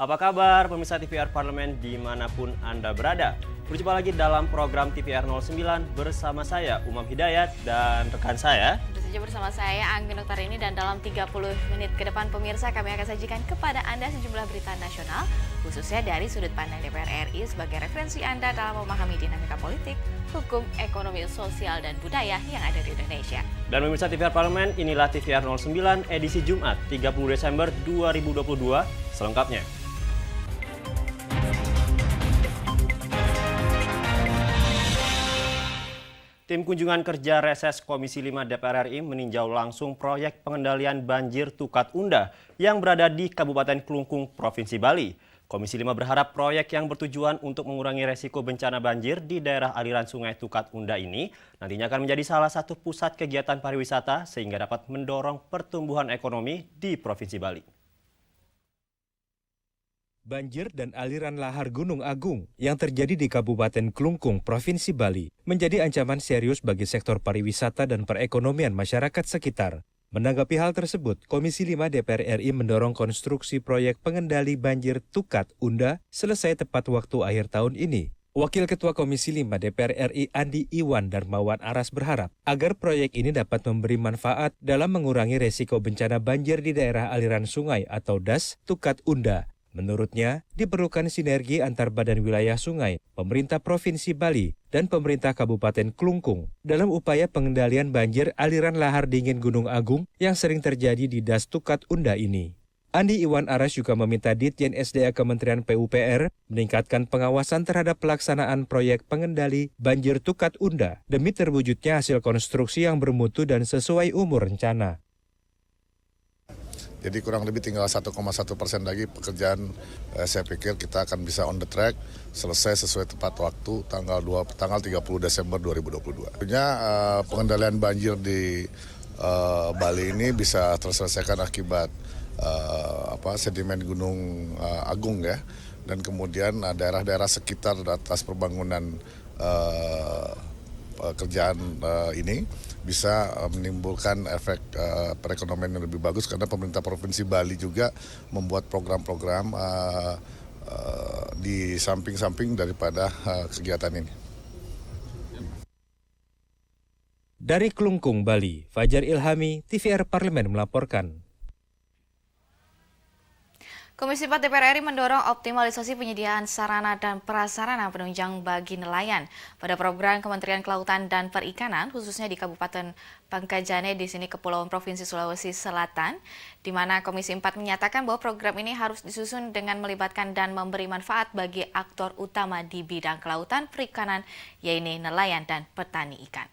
Apa kabar pemirsa TVR Parlemen dimanapun Anda berada? Berjumpa lagi dalam program TVR 09 bersama saya Umam Hidayat dan rekan saya. Tentu saja bersama saya Anggun Oktarini, dan dalam 30 menit ke depan pemirsa kami akan sajikan kepada Anda sejumlah berita nasional khususnya dari sudut pandang DPR RI sebagai referensi Anda dalam memahami dinamika politik, hukum, ekonomi, sosial, dan budaya yang ada di Indonesia. Dan pemirsa TVR Parlemen, inilah TVR 09 edisi Jumat 30 Desember 2022 selengkapnya. Tim kunjungan kerja reses Komisi 5 DPR RI meninjau langsung proyek pengendalian banjir Tukat Unda yang berada di Kabupaten Klungkung, Provinsi Bali. Komisi 5 berharap proyek yang bertujuan untuk mengurangi resiko bencana banjir di daerah aliran sungai Tukat Unda ini nantinya akan menjadi salah satu pusat kegiatan pariwisata sehingga dapat mendorong pertumbuhan ekonomi di Provinsi Bali. Banjir dan aliran lahar Gunung Agung yang terjadi di Kabupaten Klungkung, Provinsi Bali menjadi ancaman serius bagi sektor pariwisata dan perekonomian masyarakat sekitar. Menanggapi hal tersebut, Komisi 5 DPR RI mendorong konstruksi proyek pengendali banjir Tukat Unda selesai tepat waktu akhir tahun ini. Wakil Ketua Komisi 5 DPR RI Andi Iwan Darmawan Aras berharap agar proyek ini dapat memberi manfaat dalam mengurangi resiko bencana banjir di daerah aliran sungai atau DAS Tukat Unda. Menurutnya, diperlukan sinergi antar badan wilayah sungai, pemerintah Provinsi Bali, dan pemerintah Kabupaten Klungkung dalam upaya pengendalian banjir aliran lahar dingin Gunung Agung yang sering terjadi di DAS Tukat Unda ini. Andi Iwan Aras juga meminta Ditjen SDA Kementerian PUPR meningkatkan pengawasan terhadap pelaksanaan proyek pengendali banjir Tukat Unda demi terwujudnya hasil konstruksi yang bermutu dan sesuai umur rencana. Jadi kurang lebih tinggal 1,1% lagi pekerjaan, saya pikir kita akan bisa on the track, selesai sesuai tepat waktu tanggal 30 Desember 2022. Tentunya pengendalian banjir di Bali ini bisa terselesaikan akibat sedimen Gunung Agung ya, dan kemudian daerah-daerah sekitar atas perbangunan kerjaan ini bisa menimbulkan efek perekonomian yang lebih bagus karena pemerintah Provinsi Bali juga membuat program-program di samping-samping daripada kegiatan ini. Dari Klungkung, Bali, Fajar Ilhami, TVR Parlemen melaporkan. Komisi 4 DPR RI mendorong optimalisasi penyediaan sarana dan prasarana penunjang bagi nelayan pada program Kementerian Kelautan dan Perikanan, khususnya di Kabupaten Pangkajene di sini Kepulauan Provinsi Sulawesi Selatan, di mana Komisi 4 menyatakan bahwa program ini harus disusun dengan melibatkan dan memberi manfaat bagi aktor utama di bidang kelautan perikanan, yaitu nelayan dan petani ikan.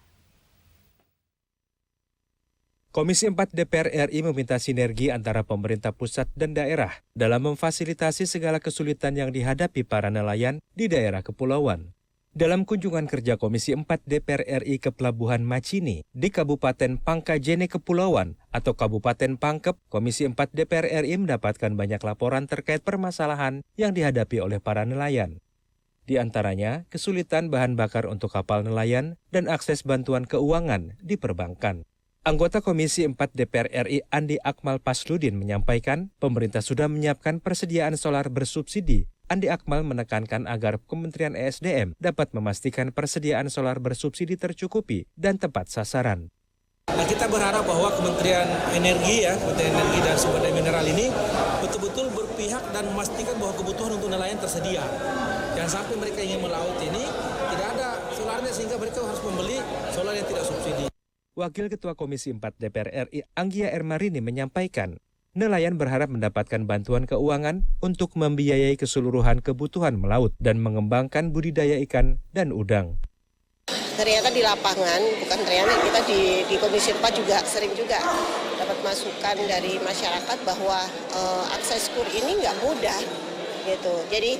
Komisi 4 DPR RI meminta sinergi antara pemerintah pusat dan daerah dalam memfasilitasi segala kesulitan yang dihadapi para nelayan di daerah kepulauan. Dalam kunjungan kerja Komisi 4 DPR RI ke Pelabuhan Macini di Kabupaten Pangkajene Kepulauan atau Kabupaten Pangkep, Komisi 4 DPR RI mendapatkan banyak laporan terkait permasalahan yang dihadapi oleh para nelayan. Di antaranya, kesulitan bahan bakar untuk kapal nelayan dan akses bantuan keuangan di perbankan. Anggota Komisi 4 DPR RI Andi Akmal Pasludin menyampaikan pemerintah sudah menyiapkan persediaan solar bersubsidi. Andi Akmal menekankan agar Kementerian ESDM dapat memastikan persediaan solar bersubsidi tercukupi dan tepat sasaran. Nah, kita berharap bahwa Kementerian Energi dan Sumber Daya Mineral ini betul-betul berpihak dan memastikan bahwa kebutuhan untuk nelayan tersedia. Jangan sampai mereka ingin melaut ini tidak ada solarnya sehingga mereka harus membeli solar yang tidak subsidi. Wakil Ketua Komisi 4 DPR RI Anggia Ermarini menyampaikan, nelayan berharap mendapatkan bantuan keuangan untuk membiayai keseluruhan kebutuhan melaut dan mengembangkan budidaya ikan dan udang. Ternyata di lapangan, bukan ternyata kita di Komisi 4 juga sering juga dapat masukan dari masyarakat bahwa akses kur ini nggak mudah gitu. Jadi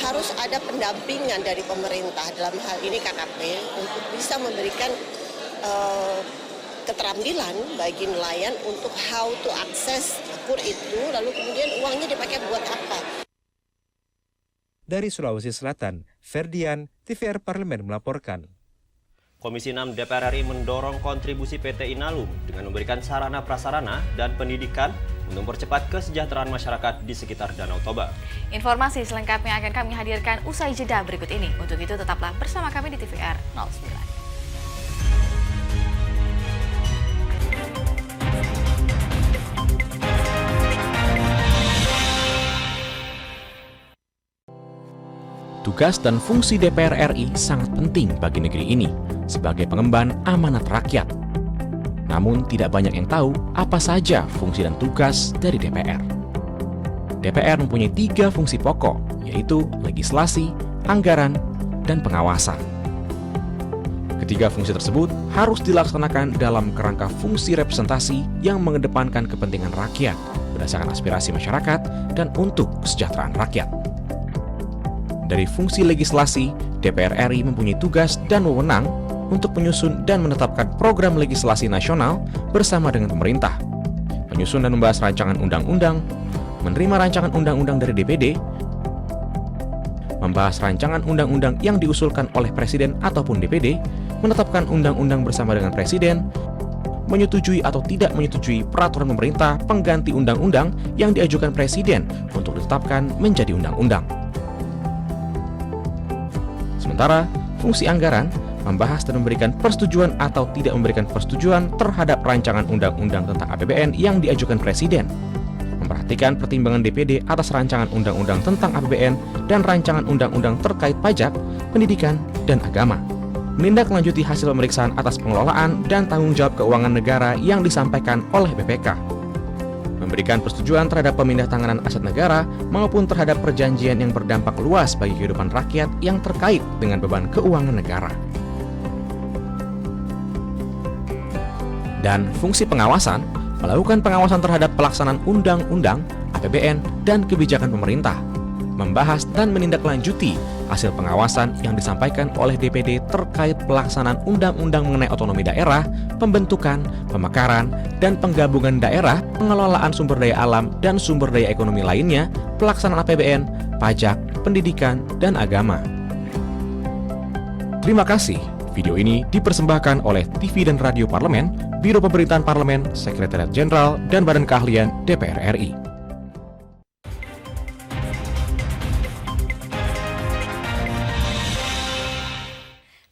harus ada pendampingan dari pemerintah dalam hal ini KKP untuk bisa memberikan keterampilan bagi nelayan untuk how to access kur itu, lalu kemudian uangnya dipakai buat apa. Dari Sulawesi Selatan, Ferdian, TVR Parlemen melaporkan. Komisi 6 DPR RI mendorong kontribusi PT Inalum dengan memberikan sarana prasarana dan pendidikan untuk mempercepat kesejahteraan masyarakat di sekitar Danau Toba. Informasi selengkapnya akan kami hadirkan usai jeda berikut ini. Untuk itu tetaplah bersama kami di TVR 09. Tugas dan fungsi DPR RI sangat penting bagi negeri ini sebagai pengemban amanat rakyat. Namun tidak banyak yang tahu apa saja fungsi dan tugas dari DPR. DPR mempunyai 3 fungsi pokok, yaitu legislasi, anggaran, dan pengawasan. Ketiga fungsi tersebut harus dilaksanakan dalam kerangka fungsi representasi yang mengedepankan kepentingan rakyat berdasarkan aspirasi masyarakat dan untuk kesejahteraan rakyat. Dari fungsi legislasi, DPR RI mempunyai tugas dan wewenang untuk menyusun dan menetapkan program legislasi nasional bersama dengan pemerintah, menyusun dan membahas rancangan undang-undang, menerima rancangan undang-undang dari DPD, membahas rancangan undang-undang yang diusulkan oleh Presiden ataupun DPD, menetapkan undang-undang bersama dengan Presiden, menyetujui atau tidak menyetujui peraturan pemerintah pengganti undang-undang yang diajukan Presiden untuk ditetapkan menjadi undang-undang. Sementara, fungsi anggaran membahas dan memberikan persetujuan atau tidak memberikan persetujuan terhadap rancangan undang-undang tentang APBN yang diajukan Presiden, memperhatikan pertimbangan DPD atas rancangan undang-undang tentang APBN dan rancangan undang-undang terkait pajak, pendidikan, dan agama, menindaklanjuti hasil pemeriksaan atas pengelolaan dan tanggung jawab keuangan negara yang disampaikan oleh BPK, memberikan persetujuan terhadap pemindahan aset negara maupun terhadap perjanjian yang berdampak luas bagi kehidupan rakyat yang terkait dengan beban keuangan negara. Dan fungsi pengawasan, melakukan pengawasan terhadap pelaksanaan undang-undang, APBN, dan kebijakan pemerintah, membahas dan menindaklanjuti hasil pengawasan yang disampaikan oleh DPD terkait pelaksanaan undang-undang mengenai otonomi daerah, pembentukan, pemekaran, dan penggabungan daerah, pengelolaan sumber daya alam dan sumber daya ekonomi lainnya, pelaksanaan APBN, pajak, pendidikan, dan agama. Terima kasih. Video ini dipersembahkan oleh TV dan Radio Parlemen, Biro Pemerintahan Parlemen, Sekretariat Jenderal, dan Badan Keahlian DPR RI.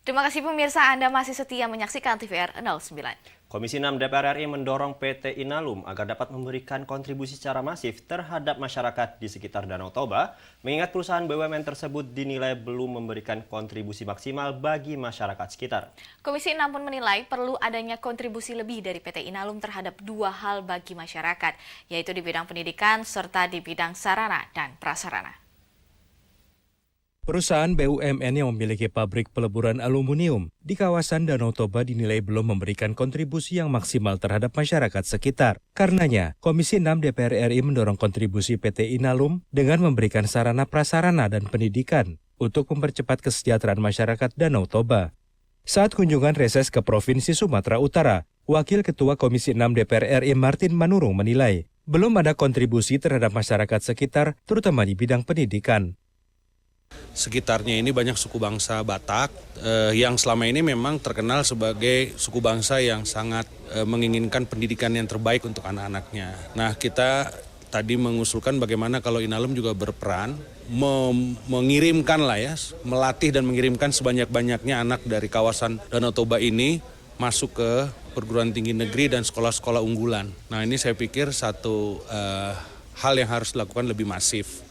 Terima kasih pemirsa, Anda masih setia menyaksikan TVR 09. Komisi 6 DPR RI mendorong PT Inalum agar dapat memberikan kontribusi secara masif terhadap masyarakat di sekitar Danau Toba, mengingat perusahaan BUMN tersebut dinilai belum memberikan kontribusi maksimal bagi masyarakat sekitar. Komisi 6 pun menilai perlu adanya kontribusi lebih dari PT Inalum terhadap 2 hal bagi masyarakat, yaitu di bidang pendidikan serta di bidang sarana dan prasarana. Perusahaan BUMN yang memiliki pabrik peleburan aluminium di kawasan Danau Toba dinilai belum memberikan kontribusi yang maksimal terhadap masyarakat sekitar. Karenanya, Komisi 6 DPR RI mendorong kontribusi PT Inalum dengan memberikan sarana prasarana dan pendidikan untuk mempercepat kesejahteraan masyarakat Danau Toba. Saat kunjungan reses ke Provinsi Sumatera Utara, Wakil Ketua Komisi 6 DPR RI Martin Manurung menilai belum ada kontribusi terhadap masyarakat sekitar, terutama di bidang pendidikan. Sekitarnya ini banyak suku bangsa Batak yang selama ini memang terkenal sebagai suku bangsa yang sangat menginginkan pendidikan yang terbaik untuk anak-anaknya. Nah, kita tadi mengusulkan bagaimana kalau Inalum juga berperan mengirimkan melatih dan mengirimkan sebanyak-banyaknya anak dari kawasan Danau Toba ini masuk ke perguruan tinggi negeri dan sekolah-sekolah unggulan. Nah, ini saya pikir satu hal yang harus dilakukan lebih masif.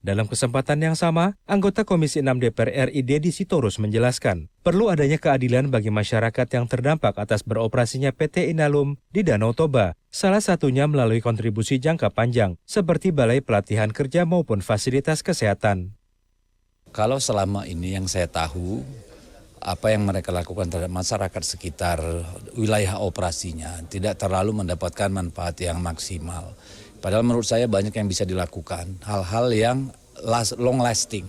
Dalam kesempatan yang sama, anggota Komisi 6 DPR RI Dedi Sitorus menjelaskan, perlu adanya keadilan bagi masyarakat yang terdampak atas beroperasinya PT Inalum di Danau Toba, salah satunya melalui kontribusi jangka panjang, seperti balai pelatihan kerja maupun fasilitas kesehatan. Kalau selama ini yang saya tahu, apa yang mereka lakukan terhadap masyarakat sekitar wilayah operasinya tidak terlalu mendapatkan manfaat yang maksimal. Padahal menurut saya banyak yang bisa dilakukan, hal-hal yang long lasting,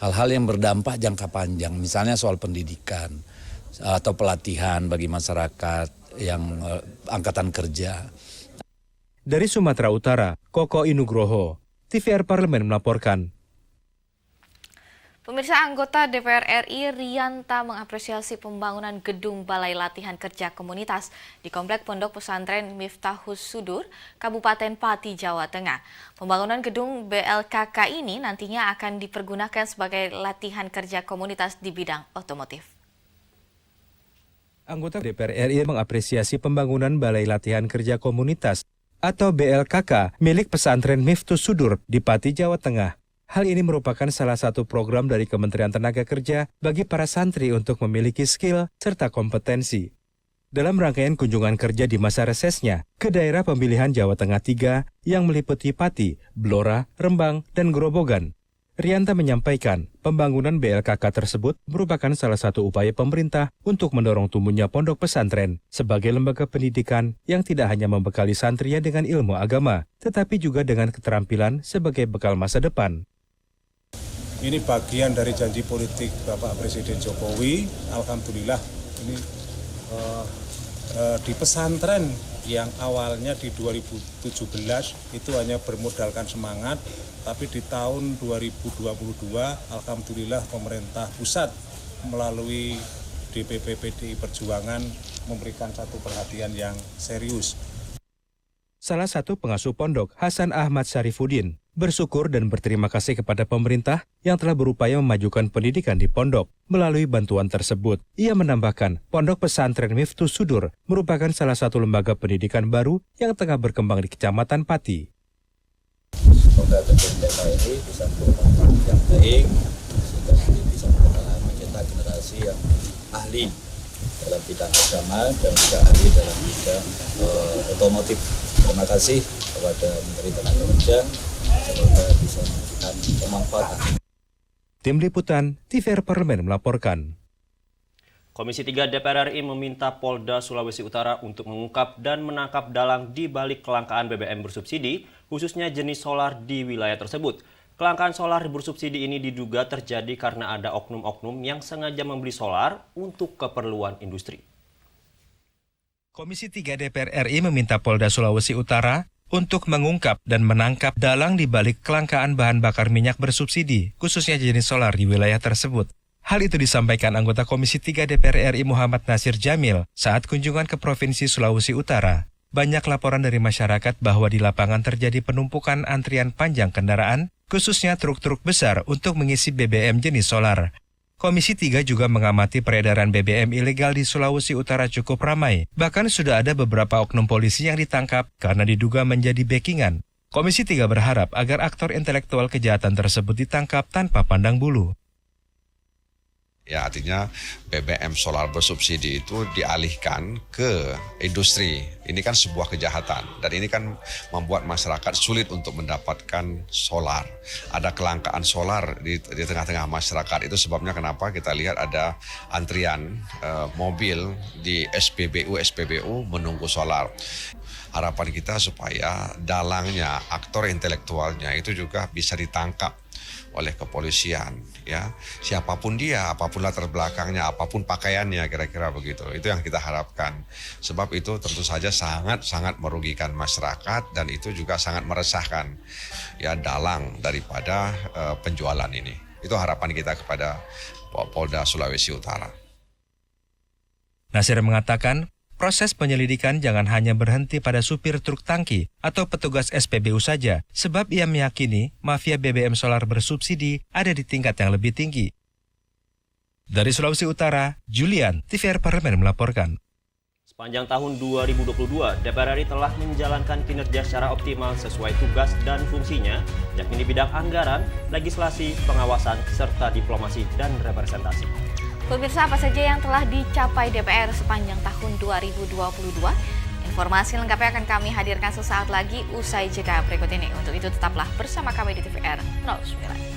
hal-hal yang berdampak jangka panjang, misalnya soal pendidikan atau pelatihan bagi masyarakat yang angkatan kerja. Dari Sumatera Utara, Koko Inugroho, TVR Parlemen melaporkan. Pemirsa, anggota DPR RI Rianta mengapresiasi pembangunan gedung Balai Latihan Kerja Komunitas di Komplek Pondok Pesantren Miftahus Sudur, Kabupaten Pati, Jawa Tengah. Pembangunan gedung BLKK ini nantinya akan dipergunakan sebagai latihan kerja komunitas di bidang otomotif. Anggota DPR RI mengapresiasi pembangunan Balai Latihan Kerja Komunitas atau BLKK milik pesantren Miftahus Sudur di Pati, Jawa Tengah. Hal ini merupakan salah satu program dari Kementerian Tenaga Kerja bagi para santri untuk memiliki skill serta kompetensi. Dalam rangkaian kunjungan kerja di masa resesnya ke daerah pemilihan Jawa Tengah 3 yang meliputi Pati, Blora, Rembang, dan Grobogan, Rianta menyampaikan pembangunan BLKK tersebut merupakan salah satu upaya pemerintah untuk mendorong tumbuhnya pondok pesantren sebagai lembaga pendidikan yang tidak hanya membekali santrinya dengan ilmu agama, tetapi juga dengan keterampilan sebagai bekal masa depan. Ini bagian dari janji politik Bapak Presiden Jokowi. Alhamdulillah ini di pesantren yang awalnya di 2017 itu hanya bermodalkan semangat, tapi di tahun 2022 alhamdulillah pemerintah pusat melalui DPP PDI Perjuangan memberikan satu perhatian yang serius. Salah satu pengasuh pondok, Hasan Ahmad Syarifuddin, bersyukur dan berterima kasih kepada pemerintah yang telah berupaya memajukan pendidikan di pondok melalui bantuan tersebut. Ia menambahkan, Pondok Pesantren Miftahus Sudur merupakan salah satu lembaga pendidikan baru yang tengah berkembang di Kecamatan Pati. Semoga gedung DPR bisa berkembang yang baik, sehingga bisa mencetak generasi yang ahli dalam bidang agama dan juga ahli dalam bidang otomotif. Terima kasih kepada Menteri Tenaga Kerja, semoga bisa memberikan pemanfaatan. Tim Liputan TVR Parlemen melaporkan. Komisi 3 DPR RI meminta Polda Sulawesi Utara untuk mengungkap dan menangkap dalang di balik kelangkaan BBM bersubsidi, khususnya jenis solar di wilayah tersebut. Kelangkaan solar bersubsidi ini diduga terjadi karena ada oknum-oknum yang sengaja membeli solar untuk keperluan industri. Komisi 3 DPR RI meminta Polda Sulawesi Utara untuk mengungkap dan menangkap dalang di balik kelangkaan bahan bakar minyak bersubsidi, khususnya jenis solar di wilayah tersebut. Hal itu disampaikan anggota Komisi 3 DPR RI Muhammad Nasir Jamil saat kunjungan ke Provinsi Sulawesi Utara. Banyak laporan dari masyarakat bahwa di lapangan terjadi penumpukan antrian panjang kendaraan, khususnya truk-truk besar untuk mengisi BBM jenis solar. Komisi 3 juga mengamati peredaran BBM ilegal di Sulawesi Utara cukup ramai. Bahkan sudah ada beberapa oknum polisi yang ditangkap karena diduga menjadi backingan. Komisi 3 berharap agar aktor intelektual kejahatan tersebut ditangkap tanpa pandang bulu. Ya, artinya BBM solar bersubsidi itu dialihkan ke industri. Ini kan sebuah kejahatan dan ini kan membuat masyarakat sulit untuk mendapatkan solar. Ada kelangkaan solar di tengah-tengah masyarakat. Itu sebabnya kenapa kita lihat ada antrian mobil di SPBU menunggu solar. Harapan kita supaya dalangnya, aktor intelektualnya itu juga bisa ditangkap oleh kepolisian, ya, siapapun dia, apapun latar belakangnya, apapun pakaiannya, kira-kira begitu. Itu yang kita harapkan. Sebab itu tentu saja sangat merugikan masyarakat dan itu juga sangat meresahkan, ya, dalang daripada penjualan ini. Itu harapan kita kepada Polda Sulawesi Utara. Nasir mengatakan, proses penyelidikan jangan hanya berhenti pada supir truk tangki atau petugas SPBU saja, sebab ia meyakini mafia BBM solar bersubsidi ada di tingkat yang lebih tinggi. Dari Sulawesi Utara, Julian, TVR Parlemen melaporkan. Sepanjang tahun 2022, DPR RI telah menjalankan kinerja secara optimal sesuai tugas dan fungsinya, yakni di bidang anggaran, legislasi, pengawasan, serta diplomasi dan representasi. Pemirsa, apa saja yang telah dicapai DPR sepanjang tahun 2022? Informasi lengkapnya akan kami hadirkan sesaat lagi usai jeda berikut ini. Untuk itu tetaplah bersama kami di TVR 09.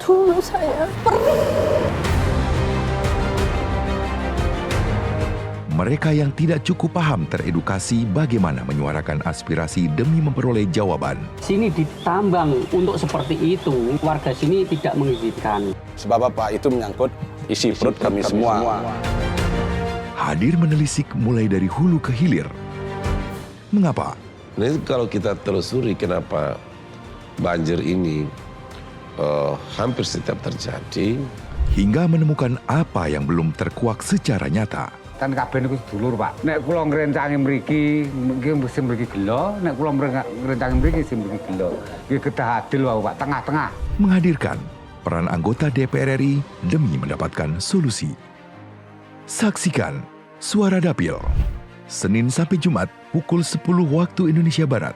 Dulu saya perih. Mereka yang tidak cukup paham teredukasi bagaimana menyuarakan aspirasi demi memperoleh jawaban. Sini ditambang untuk seperti itu, warga sini tidak mengizinkan. Sebab apa? Itu menyangkut isi perut kami semua. Hadir menelisik mulai dari hulu ke hilir. Mengapa? Nah, kalau kita telusuri kenapa banjir ini hampir setiap terjadi. Hingga menemukan apa yang belum terkuak secara nyata. Kan kabeh niku sedulur, Pak. Nek kula ngrencangi mriki, nggih sing mriki gelo, nek kula ngrencangi mriki sing mriki gelo. Nggih kedah adil wae, Pak, tengah-tengah. Menghadirkan peran anggota DPR RI demi mendapatkan solusi. Saksikan Suara Dapil, Senin sampai Jumat pukul 10 waktu Indonesia Barat,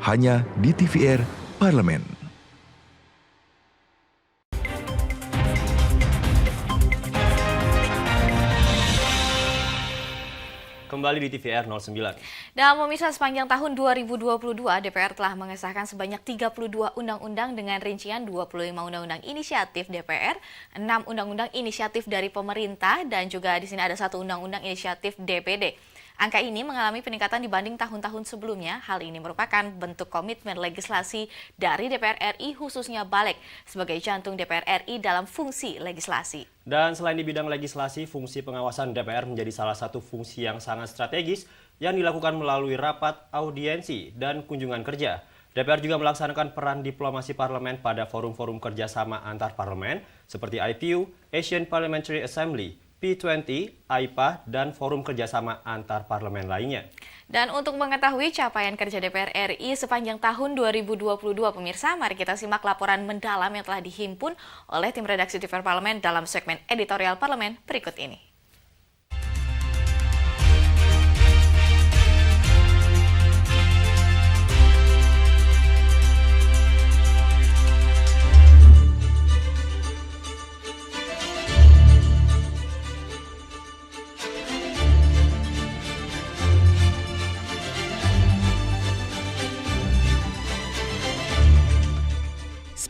hanya di TVR Parlemen. Kembali di TVR 09. Dalam pemirsa sepanjang tahun 2022, DPR telah mengesahkan sebanyak 32 undang-undang dengan rincian 25 undang-undang inisiatif DPR, 6 undang-undang inisiatif dari pemerintah, dan juga di sini ada 1 undang-undang inisiatif DPD. Angka ini mengalami peningkatan dibanding tahun-tahun sebelumnya. Hal ini merupakan bentuk komitmen legislasi dari DPR RI, khususnya Balik, sebagai jantung DPR RI dalam fungsi legislasi. Dan selain di bidang legislasi, fungsi pengawasan DPR menjadi salah satu fungsi yang sangat strategis yang dilakukan melalui rapat, audiensi, dan kunjungan kerja. DPR juga melaksanakan peran diplomasi parlemen pada forum-forum kerjasama antar parlemen seperti IPU, Asian Parliamentary Assembly, P20, AIPA, dan forum kerjasama antar parlemen lainnya. Dan untuk mengetahui capaian kerja DPR RI sepanjang tahun 2022, pemirsa, mari kita simak laporan mendalam yang telah dihimpun oleh tim redaksi TVR Parlemen dalam segmen editorial Parlemen berikut ini.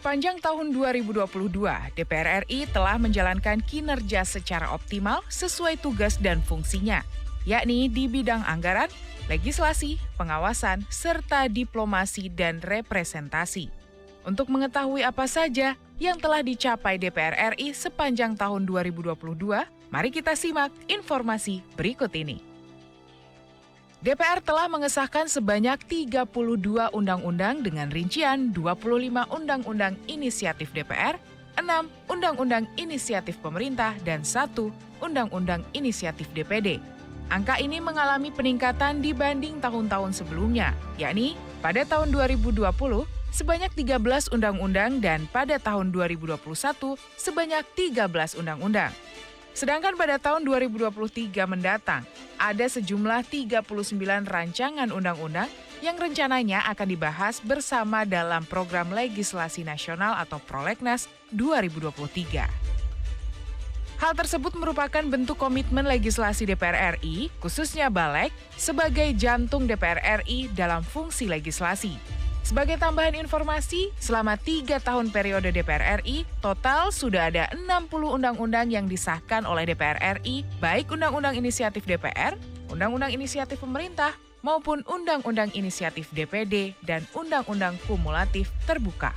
Sepanjang tahun 2022, DPR RI telah menjalankan kinerja secara optimal sesuai tugas dan fungsinya, yakni di bidang anggaran, legislasi, pengawasan, serta diplomasi dan representasi. Untuk mengetahui apa saja yang telah dicapai DPR RI sepanjang tahun 2022, mari kita simak informasi berikut ini. DPR telah mengesahkan sebanyak 32 undang-undang dengan rincian 25 undang-undang inisiatif DPR, 6 undang-undang inisiatif pemerintah, dan 1 undang-undang inisiatif DPD. Angka ini mengalami peningkatan dibanding tahun-tahun sebelumnya, yakni pada tahun 2020 sebanyak 13 undang-undang dan pada tahun 2021 sebanyak 13 undang-undang. Sedangkan pada tahun 2023 mendatang, ada sejumlah 39 rancangan undang-undang yang rencananya akan dibahas bersama dalam program legislasi nasional atau Prolegnas 2023. Hal tersebut merupakan bentuk komitmen legislasi DPR RI, khususnya Balik, sebagai jantung DPR RI dalam fungsi legislasi. Sebagai tambahan informasi, selama 3 tahun periode DPR RI, total sudah ada 60 undang-undang yang disahkan oleh DPR RI, baik undang-undang inisiatif DPR, undang-undang inisiatif pemerintah, maupun undang-undang inisiatif DPD dan undang-undang kumulatif terbuka.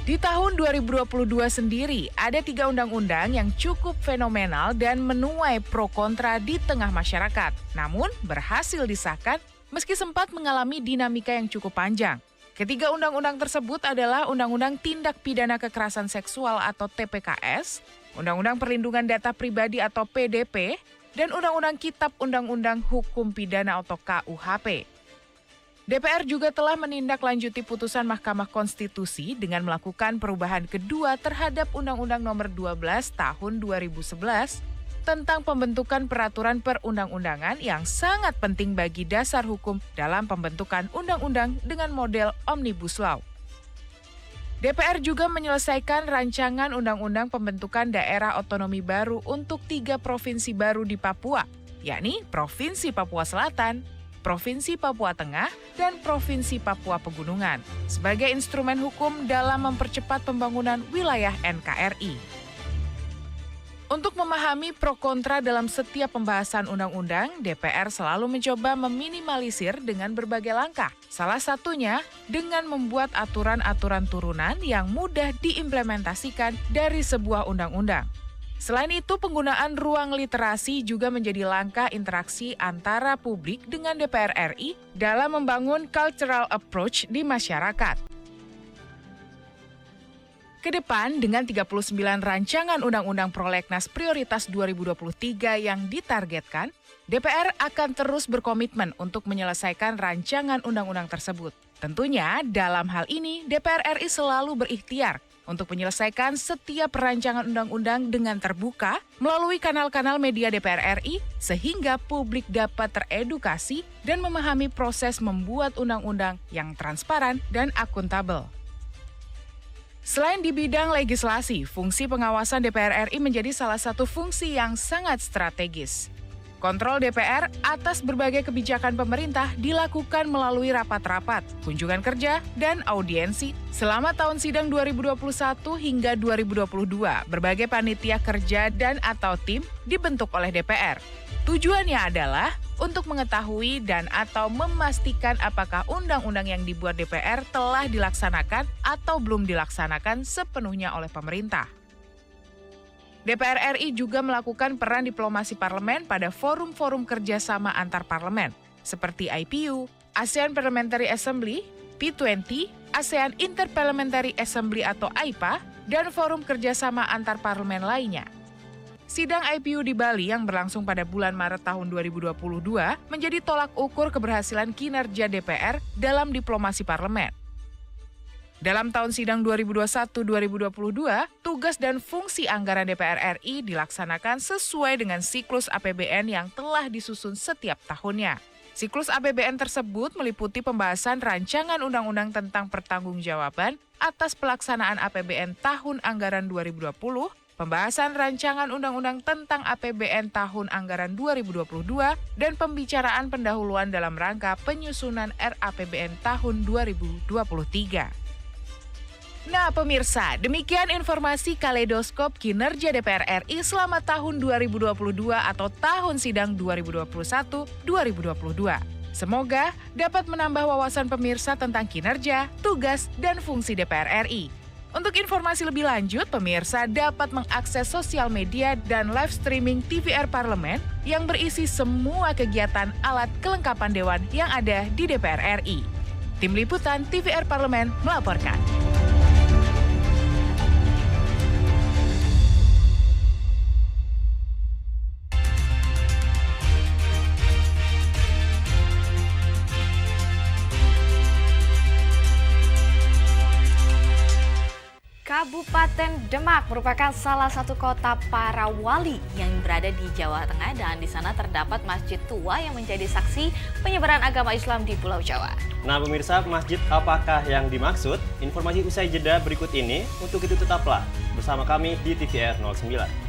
Di tahun 2022 sendiri, ada 3 undang-undang yang cukup fenomenal dan menuai pro kontra di tengah masyarakat, namun berhasil disahkan meski sempat mengalami dinamika yang cukup panjang. Ketiga undang-undang tersebut adalah Undang-Undang Tindak Pidana Kekerasan Seksual atau TPKS, Undang-Undang Perlindungan Data Pribadi atau PDP, dan Undang-Undang Kitab Undang-Undang Hukum Pidana atau KUHP. DPR juga telah menindaklanjuti putusan Mahkamah Konstitusi dengan melakukan perubahan kedua terhadap Undang-Undang Nomor 12 Tahun 2011 tentang pembentukan peraturan perundang-undangan yang sangat penting bagi dasar hukum dalam pembentukan undang-undang dengan model Omnibus Law. DPR juga menyelesaikan rancangan undang-undang pembentukan daerah otonomi baru untuk 3 provinsi baru di Papua, yakni Provinsi Papua Selatan, Provinsi Papua Tengah, dan Provinsi Papua Pegunungan sebagai instrumen hukum dalam mempercepat pembangunan wilayah NKRI. Untuk memahami pro kontra dalam setiap pembahasan undang-undang, DPR selalu mencoba meminimalisir dengan berbagai langkah. Salah satunya dengan membuat aturan-aturan turunan yang mudah diimplementasikan dari sebuah undang-undang. Selain itu, penggunaan ruang literasi juga menjadi langkah interaksi antara publik dengan DPR RI dalam membangun cultural approach di masyarakat. Kedepan, dengan 39 rancangan Undang-Undang Prolegnas Prioritas 2023 yang ditargetkan, DPR akan terus berkomitmen untuk menyelesaikan rancangan undang-undang tersebut. Tentunya, dalam hal ini, DPR RI selalu berikhtiar untuk menyelesaikan setiap rancangan undang-undang dengan terbuka melalui kanal-kanal media DPR RI, sehingga publik dapat teredukasi dan memahami proses membuat undang-undang yang transparan dan akuntabel. Selain di bidang legislasi, fungsi pengawasan DPR RI menjadi salah satu fungsi yang sangat strategis. Kontrol DPR atas berbagai kebijakan pemerintah dilakukan melalui rapat-rapat, kunjungan kerja, dan audiensi selama tahun sidang 2021 hingga 2022. Berbagai panitia kerja dan atau tim dibentuk oleh DPR. Tujuannya adalah untuk mengetahui dan atau memastikan apakah undang-undang yang dibuat DPR telah dilaksanakan atau belum dilaksanakan sepenuhnya oleh pemerintah. DPR RI juga melakukan peran diplomasi parlemen pada forum-forum kerjasama antar parlemen, seperti IPU, ASEAN Parliamentary Assembly, P20, ASEAN Interparliamentary Assembly atau AIPA, dan forum kerjasama antar parlemen lainnya. Sidang IPU di Bali yang berlangsung pada bulan Maret tahun 2022 menjadi tolak ukur keberhasilan kinerja DPR dalam diplomasi parlemen. Dalam tahun sidang 2021-2022, tugas dan fungsi anggaran DPR RI dilaksanakan sesuai dengan siklus APBN yang telah disusun setiap tahunnya. Siklus APBN tersebut meliputi pembahasan rancangan undang-undang tentang pertanggungjawaban atas pelaksanaan APBN tahun anggaran 2020, pembahasan rancangan undang-undang tentang APBN tahun anggaran 2022, dan pembicaraan pendahuluan dalam rangka penyusunan RAPBN tahun 2023. Nah pemirsa, demikian informasi kaleidoskop kinerja DPR RI selama tahun 2022 atau tahun sidang 2021-2022. Semoga dapat menambah wawasan pemirsa tentang kinerja, tugas, dan fungsi DPR RI. Untuk informasi lebih lanjut, pemirsa dapat mengakses sosial media dan live streaming TVR Parlemen yang berisi semua kegiatan alat kelengkapan Dewan yang ada di DPR RI. Tim Liputan TVR Parlemen melaporkan. Kabupaten Demak merupakan salah satu kota para wali yang berada di Jawa Tengah, dan di sana terdapat masjid tua yang menjadi saksi penyebaran agama Islam di Pulau Jawa. Nah pemirsa, masjid apakah yang dimaksud? Informasi usai jeda berikut ini. Untuk itu tetaplah bersama kami di TVR 09.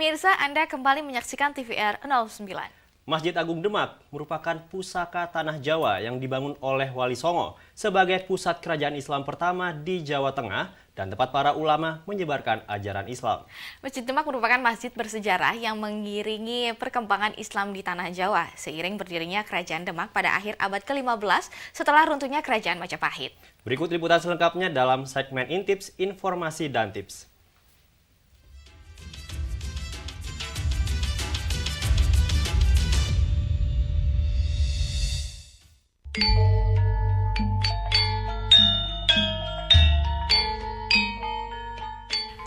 pemirsa, Anda kembali menyaksikan TVR 09. Masjid Agung Demak merupakan pusaka tanah Jawa yang dibangun oleh Wali Songo sebagai pusat kerajaan Islam pertama di Jawa Tengah dan tempat para ulama menyebarkan ajaran Islam. Masjid Demak merupakan masjid bersejarah yang mengiringi perkembangan Islam di tanah Jawa seiring berdirinya Kerajaan Demak pada akhir abad ke-15 setelah runtuhnya Kerajaan Majapahit. Berikut liputan selengkapnya dalam segmen Intips, Informasi dan Tips.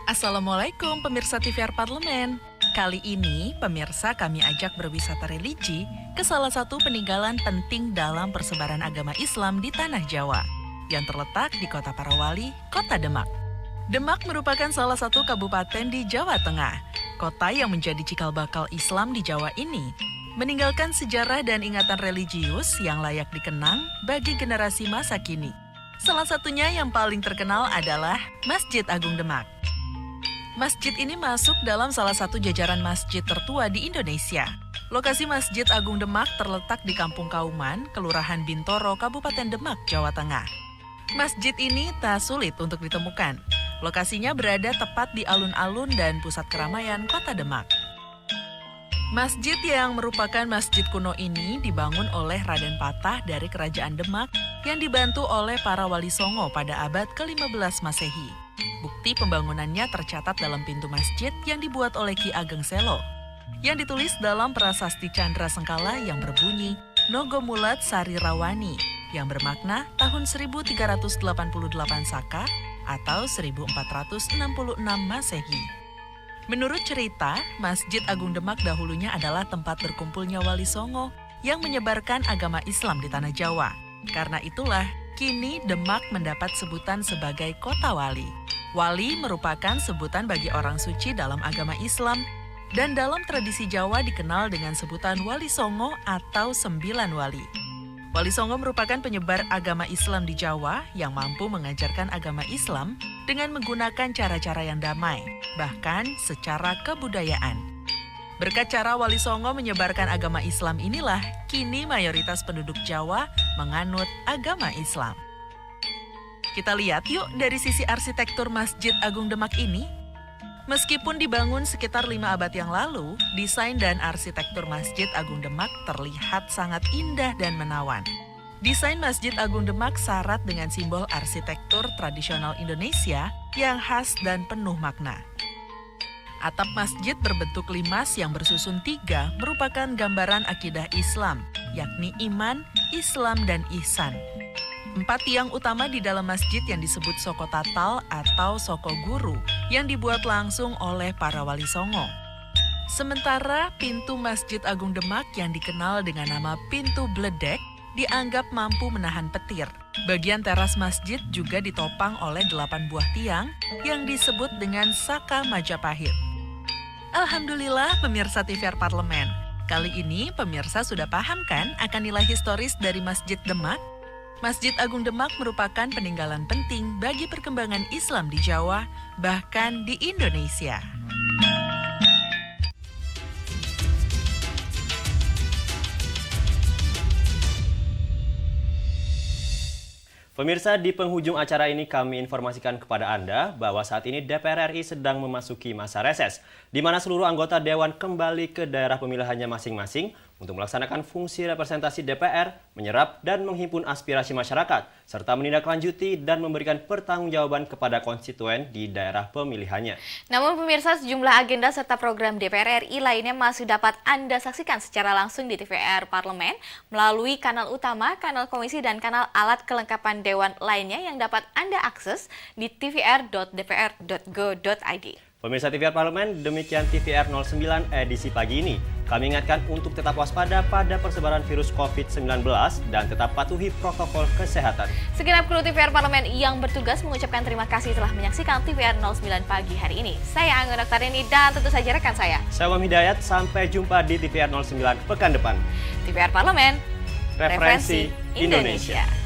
Assalamualaikum pemirsa TVR Parlemen. Kali ini pemirsa kami ajak berwisata religi ke salah satu peninggalan penting dalam persebaran agama Islam di tanah Jawa yang terletak di Kota Parawali, Kota Demak. Demak merupakan salah satu kabupaten di Jawa Tengah. Kota yang menjadi cikal bakal Islam di Jawa ini meninggalkan sejarah dan ingatan religius yang layak dikenang bagi generasi masa kini. Salah satunya yang paling terkenal adalah Masjid Agung Demak. Masjid ini masuk dalam salah satu jajaran masjid tertua di Indonesia. Lokasi Masjid Agung Demak terletak di Kampung Kauman, Kelurahan Bintoro, Kabupaten Demak, Jawa Tengah. Masjid ini tak sulit untuk ditemukan. Lokasinya berada tepat di alun-alun dan pusat keramaian Kota Demak. Masjid yang merupakan masjid kuno ini dibangun oleh Raden Patah dari Kerajaan Demak yang dibantu oleh para Wali Songo pada abad ke-15 Masehi. Bukti pembangunannya tercatat dalam pintu masjid yang dibuat oleh Ki Ageng Selo, yang ditulis dalam Prasasti Candra Sengkala yang berbunyi Nogomulat Sari Rawani, yang bermakna tahun 1388 Saka atau 1466 Masehi. Menurut cerita, Masjid Agung Demak dahulunya adalah tempat berkumpulnya Wali Songo yang menyebarkan agama Islam di tanah Jawa. Karena itulah, kini Demak mendapat sebutan sebagai Kota Wali. Wali merupakan sebutan bagi orang suci dalam agama Islam, dan dalam tradisi Jawa dikenal dengan sebutan Wali Songo atau 9 Wali. Wali Songo merupakan penyebar agama Islam di Jawa yang mampu mengajarkan agama Islam dengan menggunakan cara-cara yang damai, bahkan secara kebudayaan. Berkat cara Wali Songo menyebarkan agama Islam inilah, kini mayoritas penduduk Jawa menganut agama Islam. Kita lihat yuk dari sisi arsitektur Masjid Agung Demak ini. Meskipun dibangun sekitar 5 abad yang lalu, desain dan arsitektur Masjid Agung Demak terlihat sangat indah dan menawan. Desain Masjid Agung Demak syarat dengan simbol arsitektur tradisional Indonesia yang khas dan penuh makna. Atap masjid berbentuk limas yang bersusun 3 merupakan gambaran akidah Islam, yakni iman, Islam, dan ihsan. 4 tiang utama di dalam masjid yang disebut Soko Tatal atau Soko Guru yang dibuat langsung oleh para Wali Songo. Sementara pintu Masjid Agung Demak yang dikenal dengan nama Pintu Bledek dianggap mampu menahan petir. Bagian teras masjid juga ditopang oleh 8 buah tiang yang disebut dengan Saka Majapahit. Alhamdulillah pemirsa TVR Parlemen, kali ini pemirsa sudah paham kan akan nilai historis dari Masjid Demak? Masjid Agung Demak merupakan peninggalan penting bagi perkembangan Islam di Jawa, bahkan di Indonesia. Pemirsa, di penghujung acara ini kami informasikan kepada Anda bahwa saat ini DPR RI sedang memasuki masa reses, di mana seluruh anggota Dewan kembali ke daerah pemilihannya masing-masing untuk melaksanakan fungsi representasi DPR, menyerap dan menghimpun aspirasi masyarakat, serta menindaklanjuti dan memberikan pertanggungjawaban kepada konstituen di daerah pemilihannya. Namun pemirsa, sejumlah agenda serta program DPR RI lainnya masih dapat Anda saksikan secara langsung di TVR Parlemen melalui kanal utama, kanal komisi, dan kanal alat kelengkapan Dewan lainnya yang dapat Anda akses di tvr.dpr.go.id. Pemirsa TVR Parlemen, demikian TVR 09 edisi pagi ini. Kami ingatkan untuk tetap waspada pada persebaran virus COVID-19 dan tetap patuhi protokol kesehatan. Segenap kru TVR Parlemen yang bertugas mengucapkan terima kasih telah menyaksikan TVR 09 pagi hari ini. Saya Anggun Oktarini dan tentu saja rekan saya. Saya Wam Hidayat, sampai jumpa di TVR 09 pekan depan. TVR Parlemen, Referensi Indonesia.